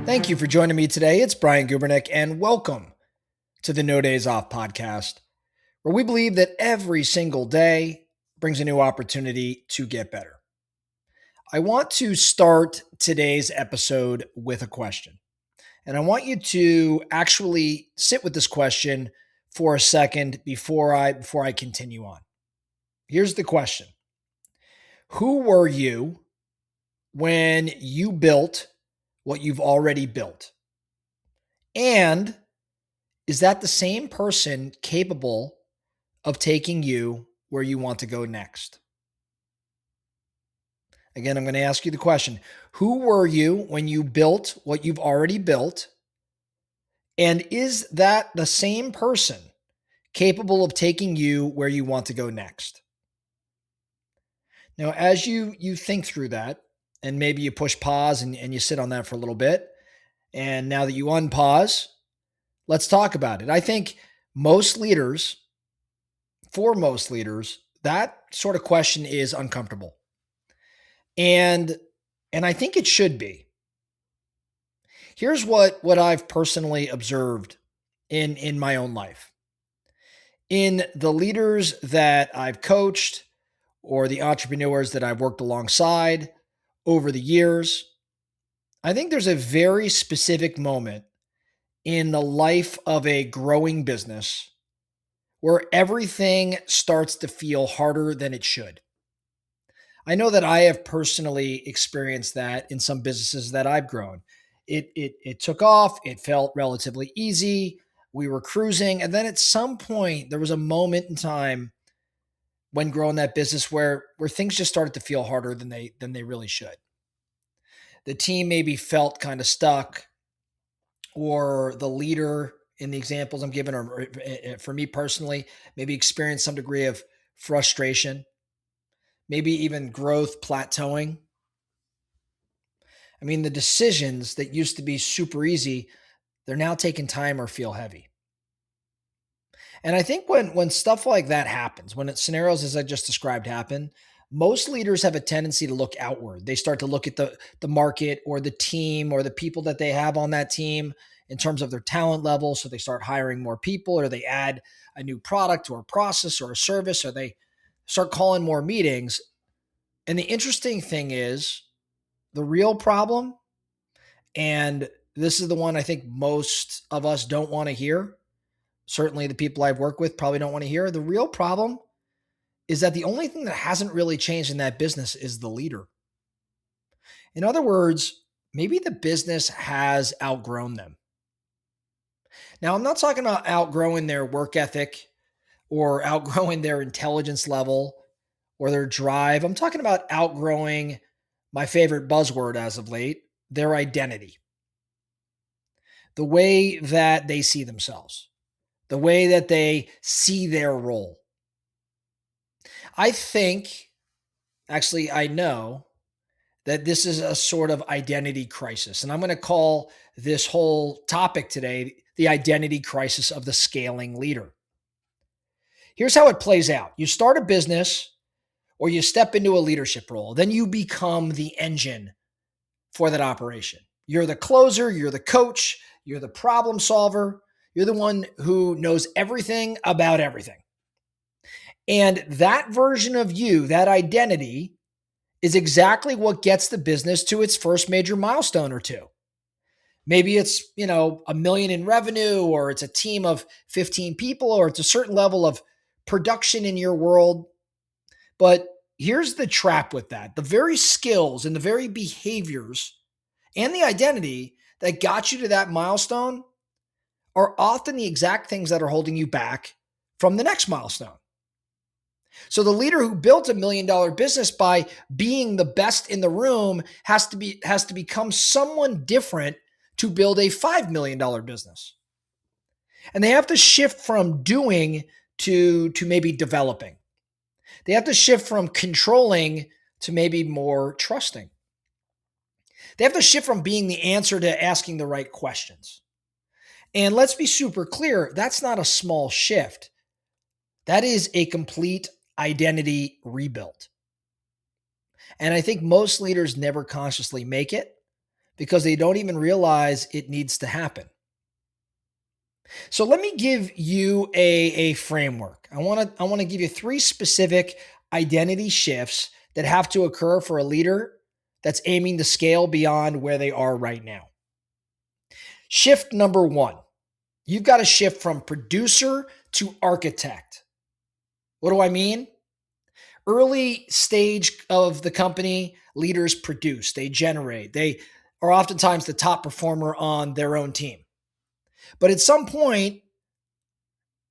Thank you for joining me today. It's Brian Gubernick, and welcome to the No Days Off podcast, where we believe that every single day brings a new opportunity to get better. I want to start today's episode with a question, and I want you to actually sit with this question for a second before I continue on. Here's the question: who were you when you built what you've already built? And is that the same person capable of taking you where you want to go next? Again, I'm going to ask you the question: who were you when you built what you've already built? And is that the same person capable of taking you where you want to go next? Now, as you think through that, and maybe you push pause and you sit on that for a little bit, and now that you unpause, let's talk about it. I think most leaders, for most leaders, that sort of question is uncomfortable. And I think it should be. Here's what I've personally observed in my own life. In the leaders that I've coached or the entrepreneurs that I've worked alongside over the years, I think there's a very specific moment in the life of a growing business where everything starts to feel harder than it should. I know that I have personally experienced that in some businesses that I've grown. It took off, it felt relatively easy, we were cruising, and then at some point there was a moment in time when growing that business where things just started to feel harder than they really should. The team maybe felt kind of stuck, or the leader in the examples I'm giving, or for me personally, maybe experienced some degree of frustration, maybe even growth plateauing. I mean, the decisions that used to be super easy, they're now taking time or feel heavy. And I think when stuff like that happens, when scenarios as I just described happen, most leaders have a tendency to look outward. They start to look at the market or the team or the people that they have on that team in terms of their talent level. So they start hiring more people, or they add a new product or a process or a service, or they start calling more meetings. And the interesting thing is, the real problem, and this is the one I think most of us don't want to hear, certainly the people I've worked with probably don't want to hear. The real problem is that the only thing that hasn't really changed in that business is the leader. In other words, maybe the business has outgrown them. Now, I'm not talking about outgrowing their work ethic or outgrowing their intelligence level or their drive. I'm talking about outgrowing my favorite buzzword as of late, their identity, the way that they see themselves, the way that they see their role. I think, actually, I know that this is a sort of identity crisis. And I'm going to call this whole topic today the identity crisis of the scaling leader. Here's how it plays out: you start a business or you step into a leadership role, then you become the engine for that operation. You're the closer, you're the coach, you're the problem solver, you're the one who knows everything about everything. And that version of you, that identity, is exactly what gets the business to its first major milestone or two. Maybe it's, a million in revenue, or it's a team of 15 people, or it's a certain level of production in your world. But here's the trap with that: the very skills and the very behaviors and the identity that got you to that milestone are often the exact things that are holding you back from the next milestone. So the leader who built $1 million business by being the best in the room has to become someone different to build a $5 million business. And they have to shift from doing to maybe developing. They have to shift from controlling to maybe more trusting. They have to shift from being the answer to asking the right questions. And let's be super clear, that's not a small shift. That is a complete identity rebuild. And I think most leaders never consciously make it because they don't even realize it needs to happen. So let me give you a framework. I want to give you three specific identity shifts that have to occur for a leader that's aiming to scale beyond where they are right now. Shift number one, you've got to shift from producer to architect. What do I mean? Early stage of the company, leaders produce, they generate, they are oftentimes the top performer on their own team. But at some point,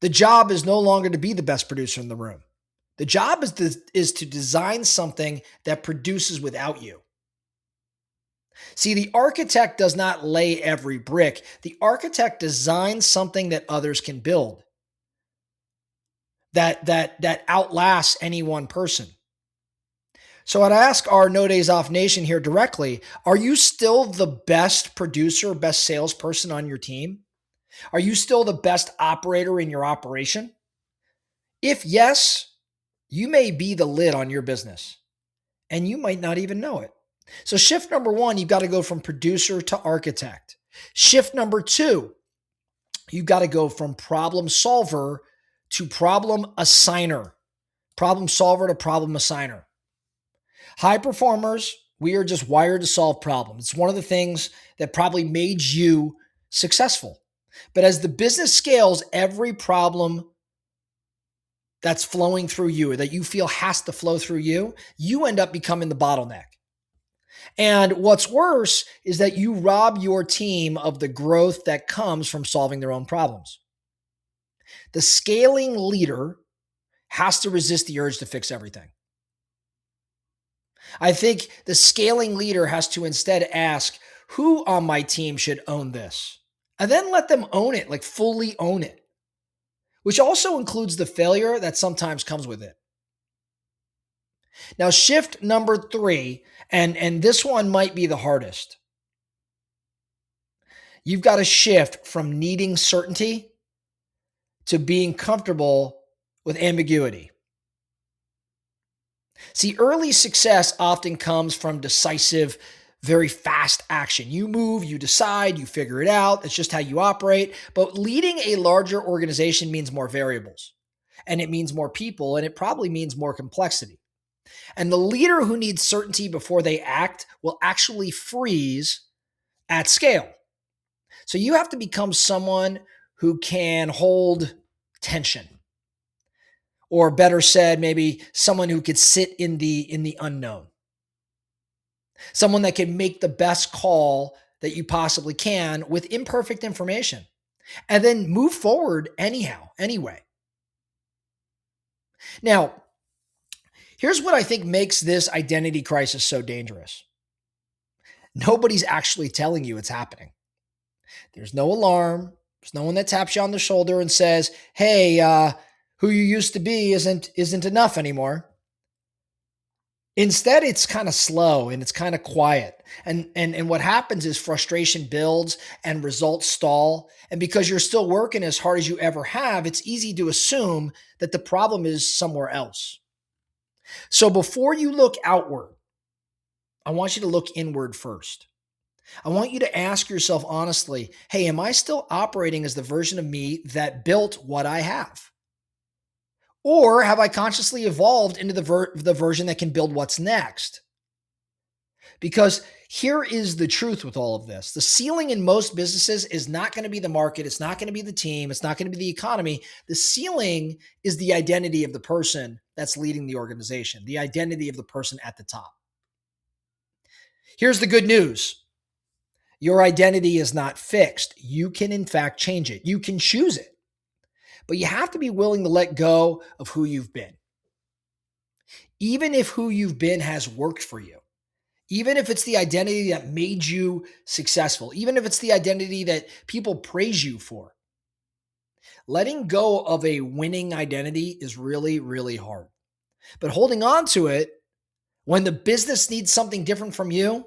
the job is no longer to be the best producer in the room. The job is to design something that produces without you. See, the architect does not lay every brick. The architect designs something that others can build, that outlasts any one person. So I'd ask our No Days Off Nation here directly, are you still the best producer, best salesperson on your team? Are you still the best operator in your operation? If yes, you may be the lid on your business and you might not even know it. So shift number one, you've got to go from producer to architect. Shift number two, you've got to go from problem solver to problem assigner. Problem solver to problem assigner. High performers, we are just wired to solve problems. It's one of the things that probably made you successful. But as the business scales, every problem that's flowing through you, or that you feel has to flow through you, you end up becoming the bottleneck. And what's worse is that you rob your team of the growth that comes from solving their own problems. The scaling leader has to resist the urge to fix everything. I think the scaling leader has to instead ask, who on my team should own this? And then let them own it, like fully own it, which also includes the failure that sometimes comes with it. Now, shift number three, and this one might be the hardest. You've got to shift from needing certainty to being comfortable with ambiguity. See, early success often comes from decisive, very fast action. You move, you decide, you figure it out. That's just how you operate. But leading a larger organization means more variables, and it means more people, and it probably means more complexity. And the leader who needs certainty before they act will actually freeze at scale. So you have to become someone who can hold tension. Or better said, maybe someone who could sit in the unknown. Someone that can make the best call that you possibly can with imperfect information and then move forward anyway. Now, here's what I think makes this identity crisis so dangerous. Nobody's actually telling you it's happening. There's no alarm. There's no one that taps you on the shoulder and says, hey, who you used to be isn't enough anymore. Instead, it's kind of slow and it's kind of quiet. And what happens is frustration builds and results stall. And because you're still working as hard as you ever have, it's easy to assume that the problem is somewhere else. So before you look outward, I want you to look inward first. I want you to ask yourself honestly, hey, am I still operating as the version of me that built what I have? Or have I consciously evolved into the version that can build what's next? Because here is the truth with all of this. The ceiling in most businesses is not going to be the market. It's not going to be the team. It's not going to be the economy. The ceiling is the identity of the person that's leading the organization, the identity of the person at the top. Here's the good news. Your identity is not fixed. You can, in fact, change it. You can choose it. But you have to be willing to let go of who you've been. Even if who you've been has worked for you, even if it's the identity that made you successful, even if it's the identity that people praise you for, letting go of a winning identity is really, really hard. But holding on to it when the business needs something different from you,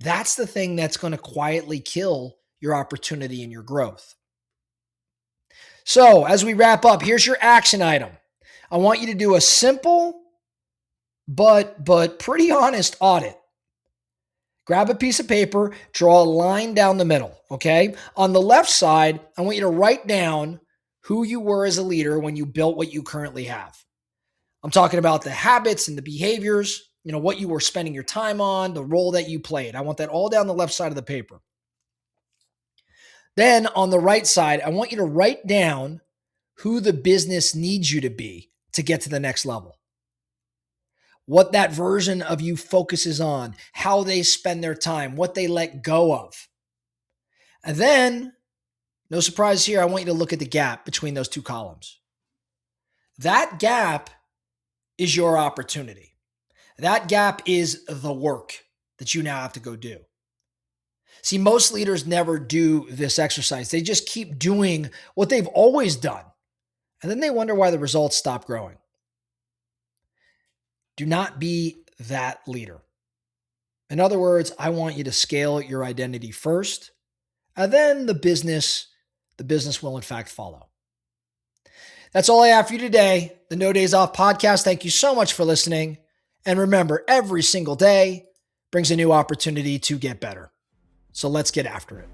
that's the thing that's going to quietly kill your opportunity and your growth. So as we wrap up, here's your action item. I want you to do a simple but pretty honest audit. Grab a piece of paper, draw a line down the middle, okay? On the left side, I want you to write down who you were as a leader when you built what you currently have. I'm talking about the habits and the behaviors, what you were spending your time on, the role that you played. I want that all down the left side of the paper. Then on the right side, I want you to write down who the business needs you to be to get to the next level. What that version of you focuses on, how they spend their time, what they let go of. And then, no surprise here, I want you to look at the gap between those two columns. That gap is your opportunity. That gap is the work that you now have to go do. See, most leaders never do this exercise. They just keep doing what they've always done. And then they wonder why the results stop growing. Do not be that leader. In other words, I want you to scale your identity first, and then the business will in fact follow. That's all I have for you today. The No Days Off podcast. Thank you so much for listening. And remember, every single day brings a new opportunity to get better. So let's get after it.